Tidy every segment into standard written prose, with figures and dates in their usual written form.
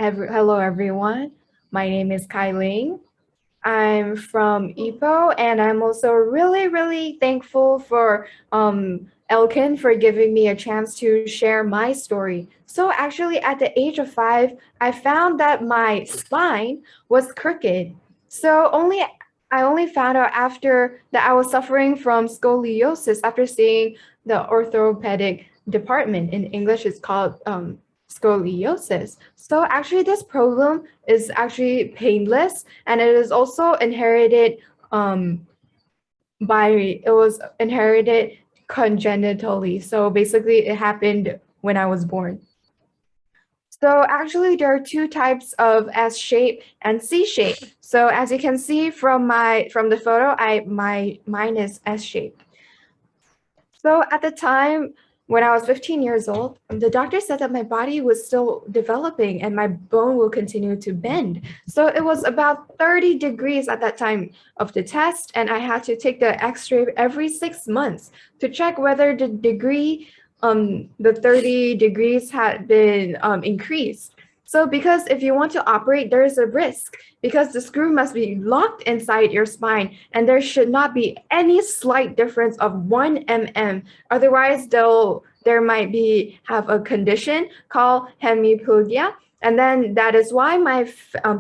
Hello everyone, my name is Ling. I'm from Ipoh and I'm also really thankful for ELKEN for giving me a chance to share my story. So actually at the age of 5, I found that my spine was crooked. I only found out after that I was suffering from scoliosis after seeing the orthopedic department. In English, it's called scoliosis. So actually this problem is actually painless, and it is also inherited congenitally. So basically it happened when I was born. So actually there are two types of S shape and C shape. So as you can see from the photo, mine is S shape. So at the time when I was 15 years old, the doctor said that my body was still developing and my bone will continue to bend. So it was about 30 degrees at that time of the test, and I had to take the X-ray every 6 months to check whether the 30 degrees had been increased. So because if you want to operate, there is a risk because the screw must be locked inside your spine and there should not be any slight difference of 1 mm. Otherwise, there might have a condition called hemiplegia. And then that is why my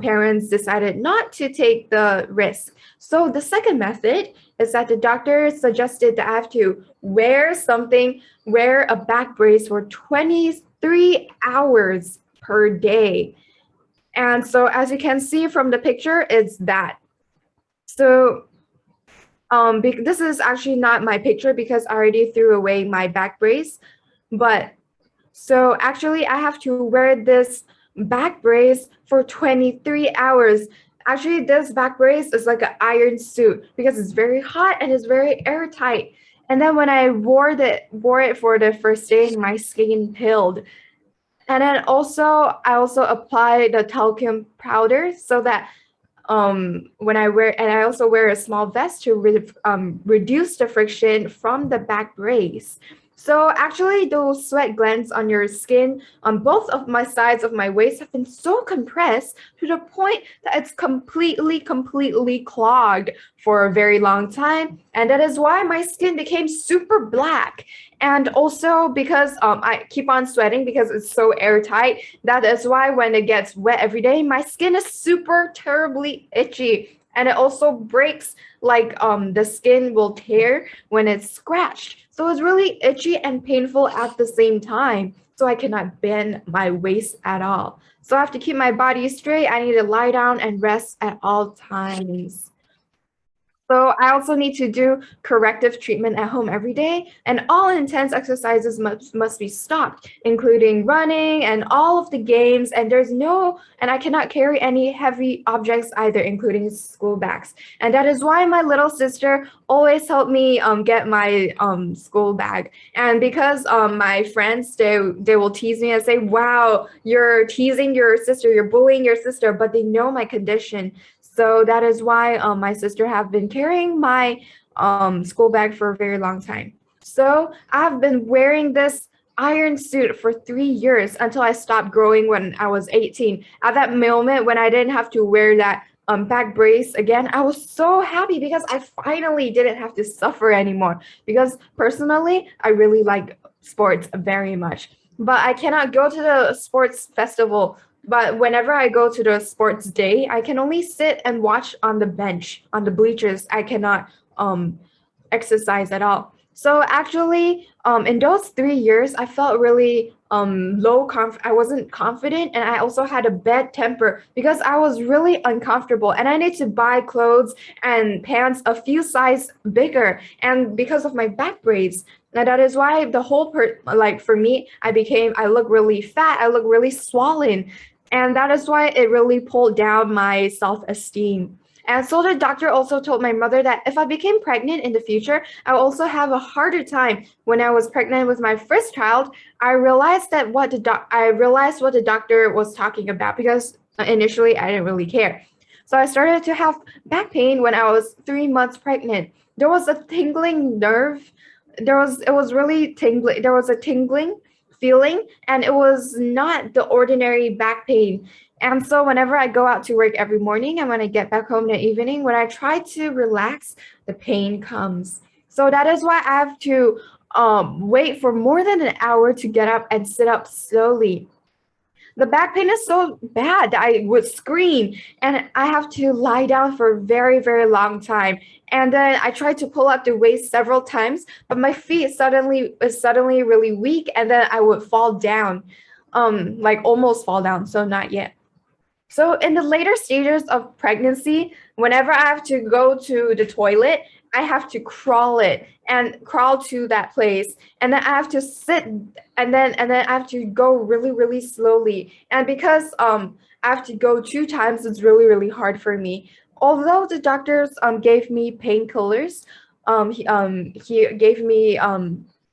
parents decided not to take the risk. So the second method is that the doctor suggested that I have to wear a back brace for 23 hours per day. And so as you can see from the picture, it's that. So this is actually not my picture because I already threw away my back brace. But so actually I have to wear this back brace for 23 hours. Actually, this back brace is like an iron suit because it's very hot and it's very airtight. And then when I wore it for the first day, my skin peeled. And then I also apply the talcum powder so that I also wear a small vest to reduce the friction from the back brace. So actually those sweat glands on your skin on both of my sides of my waist have been so compressed to the point that it's completely clogged for a very long time. And that is why my skin became super black. And also because I keep on sweating because it's so airtight, that is why when it gets wet every day, my skin is super terribly itchy. And it also breaks, like the skin will tear when it's scratched. So it's really itchy and painful at the same time. So I cannot bend my waist at all. So I have to keep my body straight. I need to lie down and rest at all times. So I also need to do corrective treatment at home every day, and all intense exercises must be stopped, including running and all of the games, and I cannot carry any heavy objects either, including school bags. And that is why my little sister always helped me get my school bag. And because my friends, they will tease me and say, wow, you're teasing your sister, you're bullying your sister, but they know my condition. So that is why my sister have been carrying my school bag for a very long time. So I've been wearing this iron suit for 3 years until I stopped growing when I was 18. At that moment when I didn't have to wear that back brace again, I was so happy because I finally didn't have to suffer anymore. Because personally, I really like sports very much. But I cannot go to the sports festival. But whenever I go to the sports day, I can only sit and watch on the bench, on the bleachers. I cannot exercise at all. So actually, in those 3 years, I felt really I wasn't confident, and I also had a bad temper because I was really uncomfortable and I need to buy clothes and pants a few size bigger, and because of my back brace. Now that is why for me, I look really fat, I look really swollen. And that is why it really pulled down my self-esteem. And so the doctor also told my mother that if I became pregnant in the future, I will also have a harder time. When I was pregnant with my first child, I realized what the doctor was talking about because initially I didn't really care. So I started to have back pain when I was 3 months pregnant. There was a tingling nerve. It was really tingling. There was a tingling feeling, and it was not the ordinary back pain. And so whenever I go out to work every morning and when I get back home in the evening, when I try to relax, the pain comes. So that is why I have to wait for more than an hour to get up and sit up slowly. The back pain is so bad that I would scream and I have to lie down for a very, very long time. And then I tried to pull up the weight several times, but my feet suddenly really weak, and then I would fall down, like almost fall down, so not yet. So in the later stages of pregnancy, whenever I have to go to the toilet, I have to crawl to that place, and then I have to sit, and then I have to go really, really slowly. And because I have to go 2 times, it's really, really hard for me. Although the doctors gave me painkillers, he gave me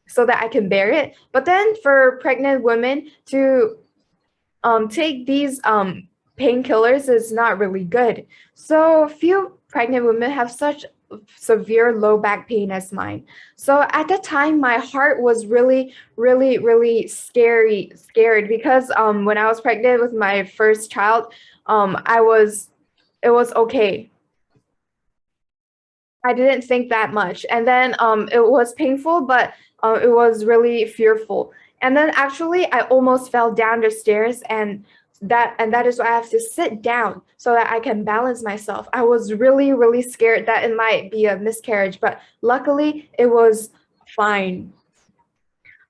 so that I can bear it. But then for pregnant women to take these painkillers is not really good. So few pregnant women have such severe low back pain as mine. So at the time, my heart was really, really, really scared because when I was pregnant with my first child, it was okay. I didn't think that much. And then it was painful, but it was really fearful. And then actually I almost fell down the stairs, and that is why I have to sit down so that I can balance myself. I was really, really scared that it might be a miscarriage, but luckily it was fine.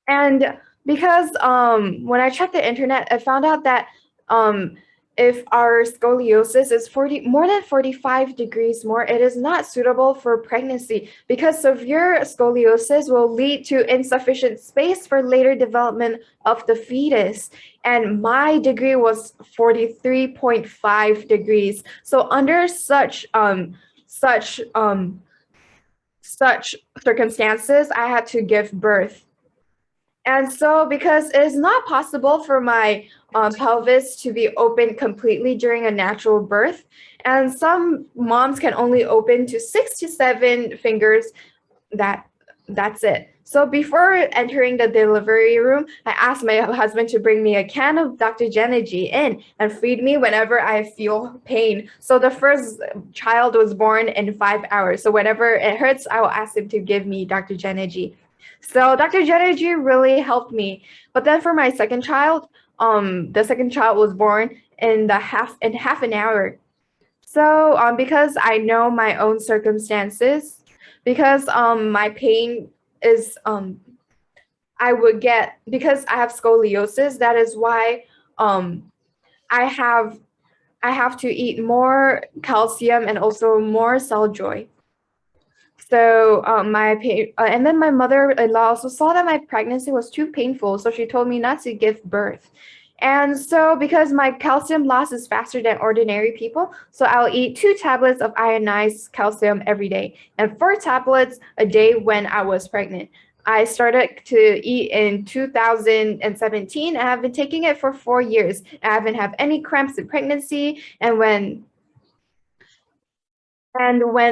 And because when I checked the internet, I found out that if our scoliosis is more than 45 degrees more, it is not suitable for pregnancy because severe scoliosis will lead to insufficient space for later development of the fetus. And my degree was 43.5 degrees. So under such circumstances, I had to give birth. And so because it is not possible for my pelvis to be open completely during a natural birth, and some moms can only open to 6 to 7 fingers, that's it. So before entering the delivery room, I asked my husband to bring me a can of Dr. Genegy in and feed me whenever I feel pain. So the first child was born in 5 hours. So whenever it hurts, I will ask him to give me Dr. Genegy. So Dr. Genegy really helped me. But then for my second child, the second child was born in half an hour. So because I know my own circumstances, because my pain is because I have scoliosis, that is why I have to eat more calcium and also more cell joy. So and then my mother-in-law also saw that my pregnancy was too painful, so she told me not to give birth. And so because my calcium loss is faster than ordinary people, so I'll eat 2 tablets of ionized calcium every day and 4 tablets a day when I was pregnant. I started to eat in 2017 and I've been taking it for 4 years. I haven't had any cramps in pregnancy, and when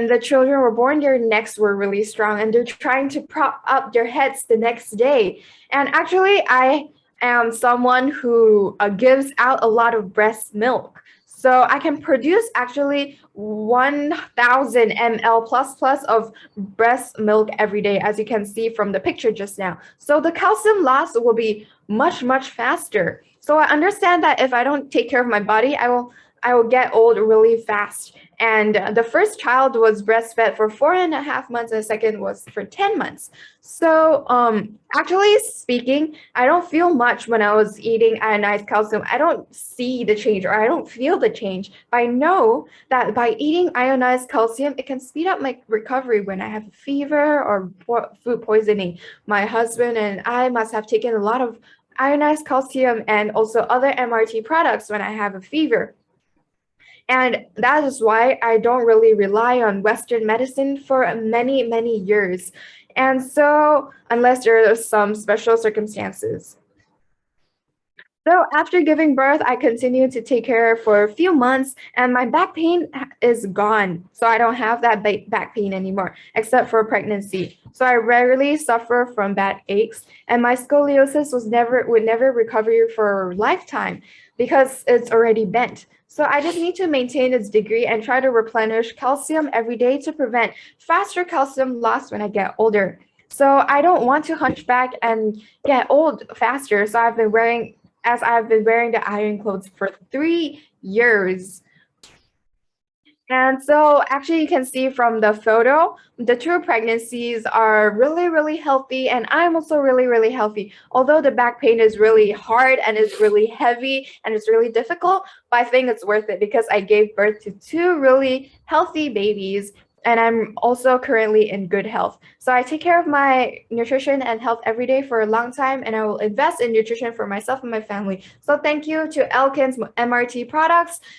the children were born, their necks were really strong and they're trying to prop up their heads the next day. And actually, I am someone who gives out a lot of breast milk. So I can produce actually 1,000 ml plus of breast milk every day, as you can see from the picture just now. So the calcium loss will be much, much faster. So I understand that if I don't take care of my body, I will get old really fast. And the first child was breastfed for 4.5 months, and the second was for 10 months. So actually speaking, I don't feel much when I was eating ionized calcium. I don't see the change, or I don't feel the change. But I know that by eating ionized calcium, it can speed up my recovery when I have a fever or food poisoning. My husband and I must have taken a lot of ionized calcium and also other MRT products when I have a fever. And that is why I don't really rely on Western medicine for many, many years. And so, unless there are some special circumstances. So after giving birth, I continued to take care for a few months, and my back pain is gone. So I don't have that back pain anymore, except for pregnancy. So I rarely suffer from back aches, and my scoliosis would never recover for a lifetime. because it's already bent. So I just need to maintain its degree and try to replenish calcium every day to prevent faster calcium loss when I get older. So I don't want to hunchback and get old faster. So I've been wearing the iron clothes for 3 years. And so actually you can see from the photo, the two pregnancies are really, really healthy. And I'm also really, really healthy. Although the back pain is really hard and it's really heavy and it's really difficult, but I think it's worth it because I gave birth to 2 really healthy babies. And I'm also currently in good health. So I take care of my nutrition and health every day for a long time, and I will invest in nutrition for myself and my family. So thank you to ELKEN's MRT products